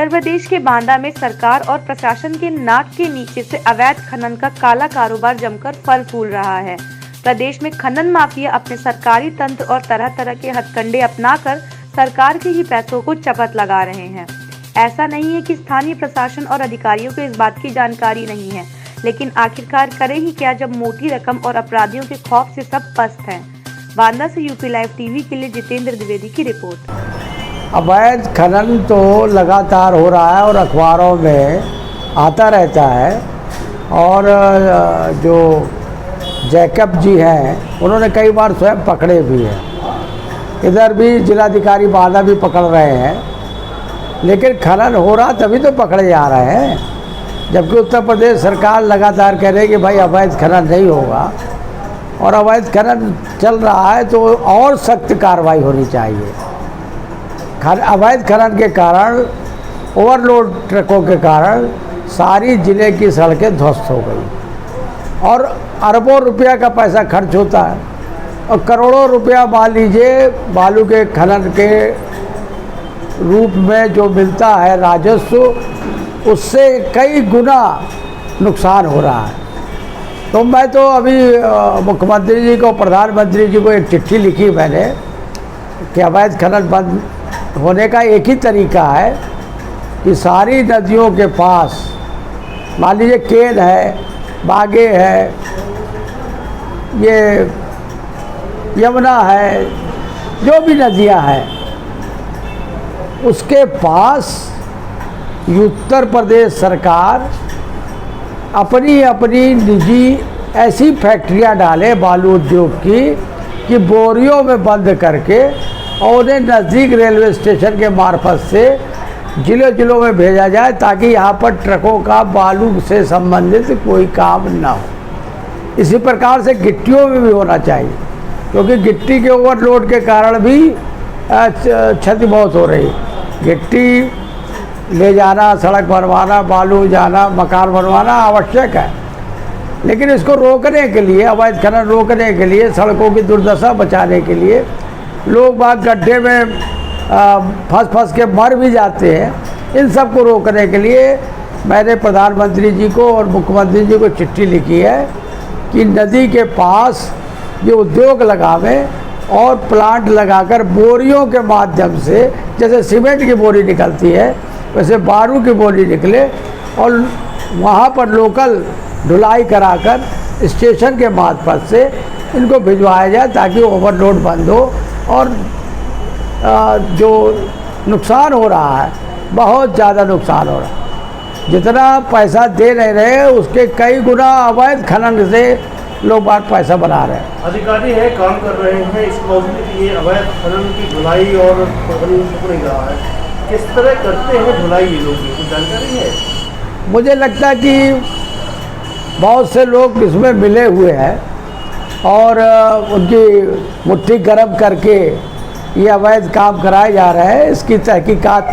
उत्तर प्रदेश के बांदा में सरकार और प्रशासन के नाक के नीचे से अवैध खनन का काला कारोबार जमकर फल फूल रहा है। प्रदेश में खनन माफिया अपने सरकारी तंत्र और तरह तरह के हथकंडे अपनाकर सरकार के ही पैसों को चपत लगा रहे हैं। ऐसा नहीं है कि स्थानीय प्रशासन और अधिकारियों को इस बात की जानकारी नहीं है, लेकिन आखिरकार करें ही क्या जब मोटी रकम और अपराधियों के खौफ से सब पस्त हैं। बांदा से यूपी लाइव टीवी के लिए जितेंद्र द्विवेदी की रिपोर्ट। अवैध खनन तो लगातार हो रहा है और अखबारों में आता रहता है और जो जैकब जी हैं उन्होंने कई बार स्वयं पकड़े भी हैं। इधर भी जिलाधिकारी बांदा भी पकड़ रहे हैं, लेकिन खनन हो रहा तभी तो पकड़े जा रहे हैं, जबकि उत्तर प्रदेश सरकार लगातार कह रही है कि भाई अवैध खनन नहीं होगा और अवैध खनन चल रहा है तो और सख्त कार्रवाई होनी चाहिए। अवैध खनन के कारण, ओवरलोड ट्रकों के कारण सारी ज़िले की सड़कें ध्वस्त हो गई और अरबों रुपया का पैसा खर्च होता है और करोड़ों रुपया मान लीजिए बालू के खनन के रूप में जो मिलता है राजस्व, उससे कई गुना नुकसान हो रहा है। तो मैं तो अभी मुख्यमंत्री जी को, प्रधानमंत्री जी को एक चिट्ठी लिखी मैंने कि अवैध खनन बंद होने का एक ही तरीका है कि सारी नदियों के पास, मान लीजिए केन है, बागे है, ये यमुना है, जो भी नदियां हैं, उसके पास उत्तर प्रदेश सरकार अपनी अपनी निजी ऐसी फैक्ट्रियां डाले बालू उद्योग की कि बोरियों में बंद करके और उन्हें नज़दीक रेलवे स्टेशन के मार्फत से जिलों में भेजा जाए, ताकि यहाँ पर ट्रकों का बालू से संबंधित कोई काम ना हो। इसी प्रकार से गिट्टियों में भी होना चाहिए, क्योंकि गिट्टी के ओवरलोड के कारण भी क्षति बहुत हो रही। गिट्टी ले जाना, सड़क बनवाना, बालू जाना, मकान बनवाना आवश्यक है, लेकिन इसको रोकने के लिए, अवैध खनन रोकने के लिए, सड़कों की दुर्दशा बचाने के लिए लोग बाग गड्ढे में फंस के मर भी जाते हैं। इन सब को रोकने के लिए मैंने प्रधानमंत्री जी को और मुख्यमंत्री जी को चिट्ठी लिखी है कि नदी के पास ये उद्योग लगावें और प्लांट लगाकर बोरियों के माध्यम से, जैसे सीमेंट की बोरी निकलती है वैसे बालू की बोरी निकले और वहाँ पर लोकल ढुलाई कराकर स्टेशन के मार्फत से इनको भिजवाया जाए, ताकि ओवरलोड बंद हो और जो नुकसान हो रहा है, बहुत ज़्यादा नुकसान हो रहा है। जितना पैसा दे नहीं रहे उसके कई गुना अवैध खनन से लोग बात पैसा बना रहे हैं। अधिकारी है, काम कर रहे हैं, इस मौके के लिए अवैध खनन की धुलाई और नहीं रहा है। किस तरह करते हैं धुलाई ये लोग, कुछ जानकारी है? मुझे लगता है कि बहुत से लोग इसमें मिले हुए हैं और उनकी मुट्ठी गर्म करके ये अवैध काम कराए जा रहे हैं। इसकी तहकीकात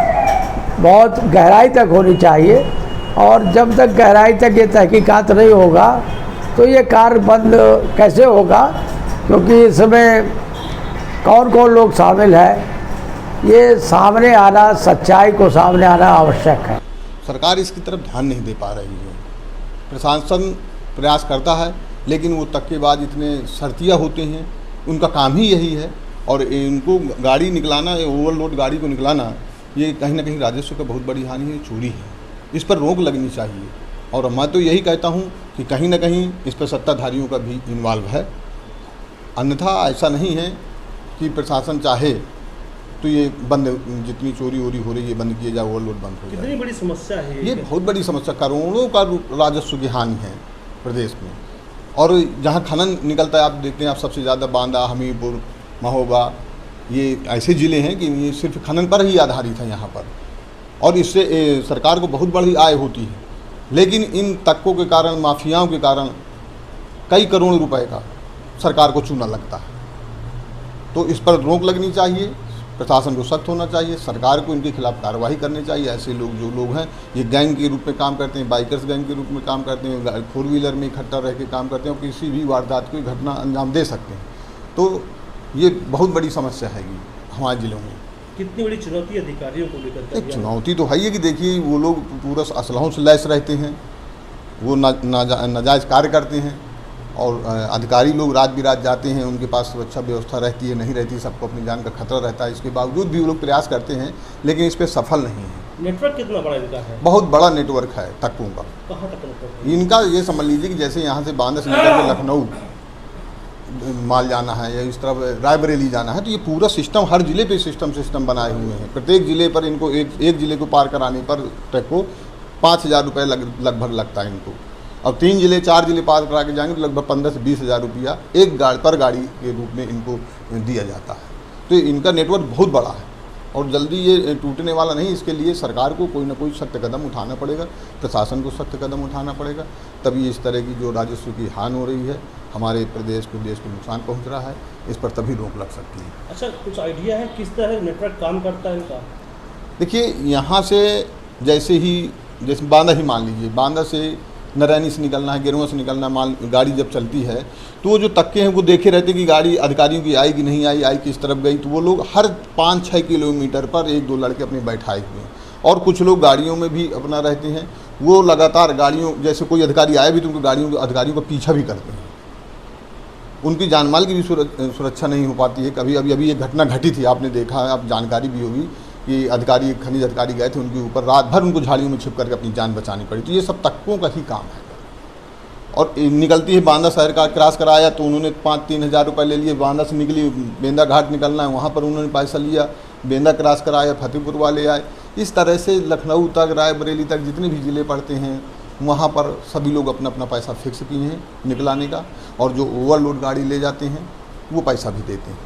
बहुत गहराई तक होनी चाहिए और जब तक गहराई तक ये तहकीकात नहीं होगा तो ये कार्य बंद कैसे होगा, क्योंकि इसमें कौन कौन लोग शामिल हैं ये सामने आना, सच्चाई को सामने आना आवश्यक है। सरकार इसकी तरफ ध्यान नहीं दे पा रही है। प्रशासन प्रयास करता है, लेकिन वो तक्केबाज इतने शर्तिया होते हैं, उनका काम ही यही है और इनको गाड़ी निकलाना, ओवरलोड गाड़ी को निकलाना, ये कहीं ना कहीं राजस्व का बहुत बड़ी हानि है, चोरी है। इस पर रोक लगनी चाहिए और मैं तो यही कहता हूँ कि कहीं ना कहीं इस पर सत्ताधारियों का भी इन्वॉल्व है। अन्यथा ऐसा नहीं है कि प्रशासन चाहे तो ये बंद, जितनी चोरी वोरी हो रही है बंद किए जाए, ओवरलोड बंद हो जाए। कितनी बड़ी समस्या है ये बहुत बड़ी समस्या, करोड़ों का राजस्व की हानि है प्रदेश में। और जहाँ खनन निकलता है, आप देखते हैं, आप सबसे ज़्यादा बांदा, हमीरपुर, महोबा, ये ऐसे ज़िले हैं कि ये सिर्फ खनन पर ही आधारित है यहाँ पर, और इससे सरकार को बहुत बड़ी आय होती है। लेकिन इन तक्कों के कारण, माफियाओं के कारण कई करोड़ रुपए का सरकार को चूना लगता है। तो इस पर रोक लगनी चाहिए, प्रशासन को सख्त होना चाहिए, सरकार को इनके खिलाफ कार्रवाई करनी चाहिए। ऐसे लोग, जो लोग हैं, ये गैंग के रूप में काम करते हैं, बाइकर्स गैंग के रूप में काम करते हैं, 4 व्हीलर में इकट्ठा रह के काम करते हैं और किसी भी वारदात की घटना अंजाम दे सकते हैं। तो ये बहुत बड़ी समस्या है हमारे ज़िलों में। कितनी बड़ी चुनौती अधिकारियों को लेकर एक चुनौती तो है ही है कि देखिए वो लोग पूरा असलहों से लैस रहते हैं, वो नाजायज़ कार्य करते हैं और अधिकारी लोग रात बिरात जाते हैं, उनके पास सुरक्षा व्यवस्था रहती है नहीं रहती, सबको अपनी जान का खतरा रहता है, इसके बावजूद भी वो लोग प्रयास करते हैं लेकिन इस पर सफल नहीं है। नेटवर्क कितना बड़ा इनका है? बहुत बड़ा नेटवर्क है टक्कों का। कहाँ तक नेटवर्क है? इनका ये समझ लीजिए कि जैसे यहाँ से बांदा से निकल के लखनऊ माल जाना है या इस तरफ रायबरेली जाना है, तो ये पूरा सिस्टम हर ज़िले पे सिस्टम बनाए हुए हैं। प्रत्येक ज़िले पर इनको एक ज़िले को पार कराने पर ट्रक को 5,000 रुपये लगभग लगता है इनको। अब 3 ज़िले 4 ज़िले पार करा के जाएंगे तो लगभग 15 से 20,000 रुपया एक गाड़ी के रूप में इनको दिया जाता है। तो इनका नेटवर्क बहुत बड़ा है और जल्दी ये टूटने वाला नहीं। इसके लिए सरकार को कोई ना कोई सख्त कदम उठाना पड़ेगा, प्रशासन को सख्त कदम उठाना पड़ेगा, तभी इस तरह की जो राजस्व की हानि हो रही है, हमारे प्रदेश को देश को नुकसान पहुंच रहा है, इस पर तभी रोक लग सकती है। अच्छा, कुछ आइडिया है किस तरह नेटवर्क काम करता है इनका? देखिए, यहाँ से जैसे बांदा ही मान लीजिए, बांदा से नारायणी से निकलना है, गेरुआ से निकलना है, गाड़ी जब चलती है तो वो जो तक्के हैं वो देखे रहते हैं कि गाड़ी अधिकारियों की आई कि नहीं आई किस तरफ गई, तो वो लोग हर 5-6 किलोमीटर पर 1-2 लड़के अपने बैठाए हुए हैं और कुछ लोग गाड़ियों में भी अपना रहते हैं। वो लगातार गाड़ियों, जैसे कोई अधिकारी आए भी तो उनको अधिकारियों का पीछा भी करते हैं। उनकी जानमाल की भी सुरक्षा नहीं हो पाती है। कभी अभी एक घटना घटी थी, आपने देखा है, आप जानकारी भी होगी कि खनिज अधिकारी गए थे, उनके ऊपर रात भर उनको झाड़ियों में छिप करके अपनी जान बचानी पड़ी। तो ये सब तक्कों का ही काम है। और निकलती है बांदा शहर का क्रॉस कराया तो उन्होंने 5-3 हज़ार रुपये ले लिए। बांदा से निकली, बेंदा घाट निकलना है, वहाँ पर उन्होंने पैसा लिया, बेंदा क्रॉस कराया, फतेहपुर वाले आए। इस तरह से लखनऊ तक, रायबरेली तक जितने भी ज़िले पड़ते हैं वहाँ पर सभी लोग अपना अपना पैसा फिक्स किए हैं निकलाने का, और जो ओवरलोड गाड़ी ले जाते हैं वो पैसा भी देते हैं।